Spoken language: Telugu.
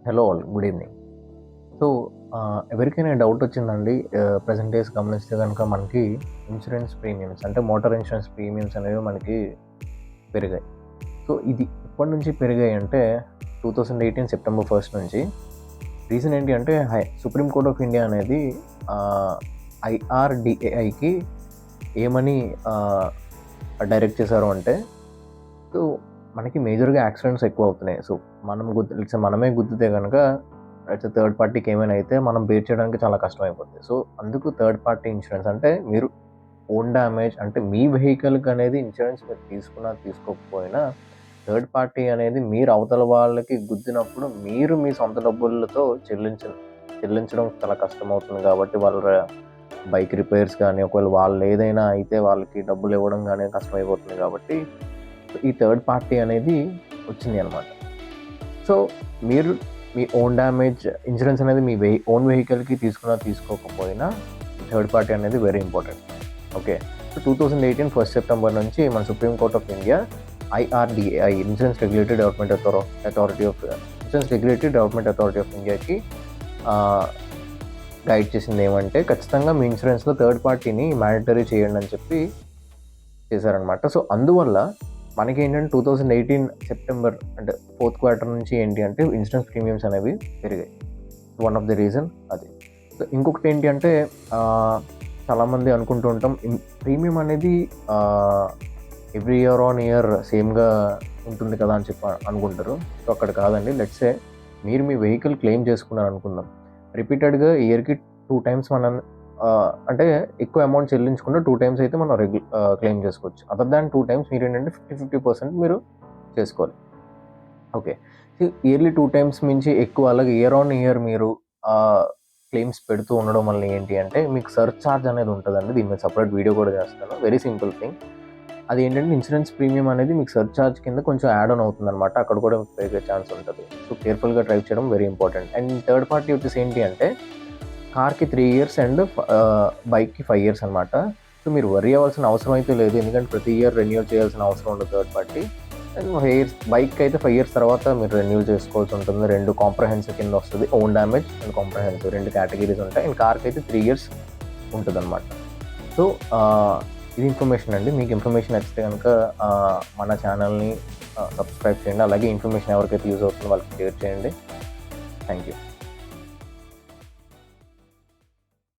Hello all, good evening. So, ఎవరికైనా డౌట్ వచ్చిందండి. ప్రెజెంట్ డేస్ గమనిస్తే గనుక మనకి ఇన్సూరెన్స్ ప్రీమియమ్స్ అంటే మోటార్ ఇన్సూరెన్స్ ప్రీమియమ్స్ అనేవి మనకి పెరిగాయి. సో, ఇది ఎప్పటి నుంచి పెరిగాయి అంటే 2018 సెప్టెంబర్ 1 నుంచి. రీజన్ ఏంటి అంటే సుప్రీం కోర్ట్ ఆఫ్ ఇండియా అనేది ఐఆర్‌డీఏఐకి ఏమని డైరెక్ట్ చేశారు అంటే, సో మనకి మేజర్‌గా యాక్సిడెంట్స్ ఎక్కువ అవుతున్నాయి. సో, మనమే గుద్దితే గనక థర్డ్ పార్టీకి ఏమైనా అయితే మనం బేర్ చేయడానికి చాలా కష్టమైపోద్ది. సో, అందుకు థర్డ్ పార్టీ ఇన్సూరెన్స్ అంటే మీరు ఓన్ డ్యామేజ్ అంటే మీ వెహికల్‌కి అనేది ఇన్సూరెన్స్ మీరు తీసుకున్నా, తీసుకోకపోయినా థర్డ్ పార్టీ అనేది మీరు అవతల వాళ్ళకి గుద్దినప్పుడు మీరు మీ సొంత డబ్బులతో చెల్లించడం చాలా కష్టమవుతుంది కాబట్టి వాళ్ళ బైక్ రిపేర్స్ కానీ, ఒకవేళ వాళ్ళు ఏదైనా అయితే వాళ్ళకి డబ్బులు ఇవ్వడం గానీ కష్టమైపోతుంది కాబట్టి ఈ థర్డ్ పార్టీ అనేది వచ్చింది అనమాట. సో, మీరు మీ ఓన్ డ్యామేజ్ ఇన్సూరెన్స్ అనేది మీ ఓన్ వెహికల్‌కి తీసుకున్నా, తీసుకోకపోయినా థర్డ్ పార్టీ అనేది very important. Okay. So, 2018 1 September నుంచి మన supreme court of India IRDAI insurance regulatory development authority of ఇండియాకి గైడ్ చేసింది ఏమంటే, ఖచ్చితంగా మీ ఇన్సూరెన్స్‌లో థర్డ్ పార్టీని మ్యాండేటరీ చేయండి అని చెప్పి చేశారనమాట. సో, అందువల్ల మనకేంటంటే 2018 సెప్టెంబర్ అంటే 4th క్వార్టర్ నుంచి ఏంటి అంటే ఇన్సూరెన్స్ ప్రీమియమ్స్ అనేవి పెరిగాయి. వన్ ఆఫ్ ది రీజన్ అది. సో, ఇంకొకటి ఏంటి అంటే చాలామంది అనుకుంటూ ఉంటాం ప్రీమియం అనేది ఎవ్రీ ఇయర్ ఆన్ ఇయర్ సేమ్‌గా ఉంటుంది కదా అని చెప్పి అనుకుంటారు. సో, అక్కడ కాదండి. లెట్స్ సే మీరు మీ వెహికల్ క్లెయిమ్ చేసుకున్నారు అనుకుందాం. రిపీటెడ్‌గా ఇయర్‌కి 2 టైమ్స్ మనం అంటే ఎక్కువ అమౌంట్ చెల్లించకుండా 2 టైమ్స్ అయితే మనం క్లెయిమ్ చేసుకోవచ్చు. అదర్ దాన్ 2 టైమ్స్ మీరేంటంటే 50% మీరు చేసుకోవాలి. ఓకే. ఇయర్లీ 2 టైమ్స్ మించి ఎక్కువ అలాగే ఇయర్ ఆన్ ఇయర్ మీరు క్లెయిమ్స్ పెడుతూ ఉండడం వల్ల ఏంటి అంటే మీకు సర్చార్జ్ అనేది ఉంటదండి. దీని మీద సెపరేట్ వీడియో కూడా చేస్తాను. Very simple thing. అదేంటంటే ఇన్సూరెన్స్ ప్రీమియం అనేది మీకు సర్చార్జ్ కింద కొంచెం యాడ్ ఆన్ అవుతుందనమాట. అక్కడ కూడా పెరిగే ఛాన్స్ ఉంటది. సో, కేర్‌ఫుల్‌గా డ్రైవ్ చేయడం very important. And third party వచ్చేసి ఏంటి అంటే కార్‌కి 3 ఇయర్స్ అండ్ బైక్‌కి 5 ఇయర్స్ అనమాట. సో, మీరు వర్రీ అవ్వాల్సిన అవసరం అయితే లేదు. ఎందుకంటే ప్రతి ఇయర్ రెన్యూవల్ చేయాల్సిన అవసరం ఉండదు థర్డ్ పార్టీ. అండ్ 5 ఇయర్స్ బైక్‌కి అయితే 5 ఇయర్స్ తర్వాత మీరు రెన్యూవల్ చేసుకోవాల్సి ఉంటుంది. 2 కాంప్రహెన్సివ్ కింద వస్తది. Own damage and comprehensive 2 categories ఉంటాయి. అండ్ కార్‌కి అయితే 3 ఇయర్స్ ఉంటదనమాట. సో, ఇది ఇన్ఫర్మేషన్ అండి. మీకు ఇన్ఫర్మేషన్ నచ్చితే గనుక మన ఛానల్‌ని సబ్స్క్రైబ్ చేయండి. అలాగే ఇన్ఫర్మేషన్ ఎవరికైతే యూజ్ అవుతుందో వాళ్ళకి షేర్ చేయండి. Thank you.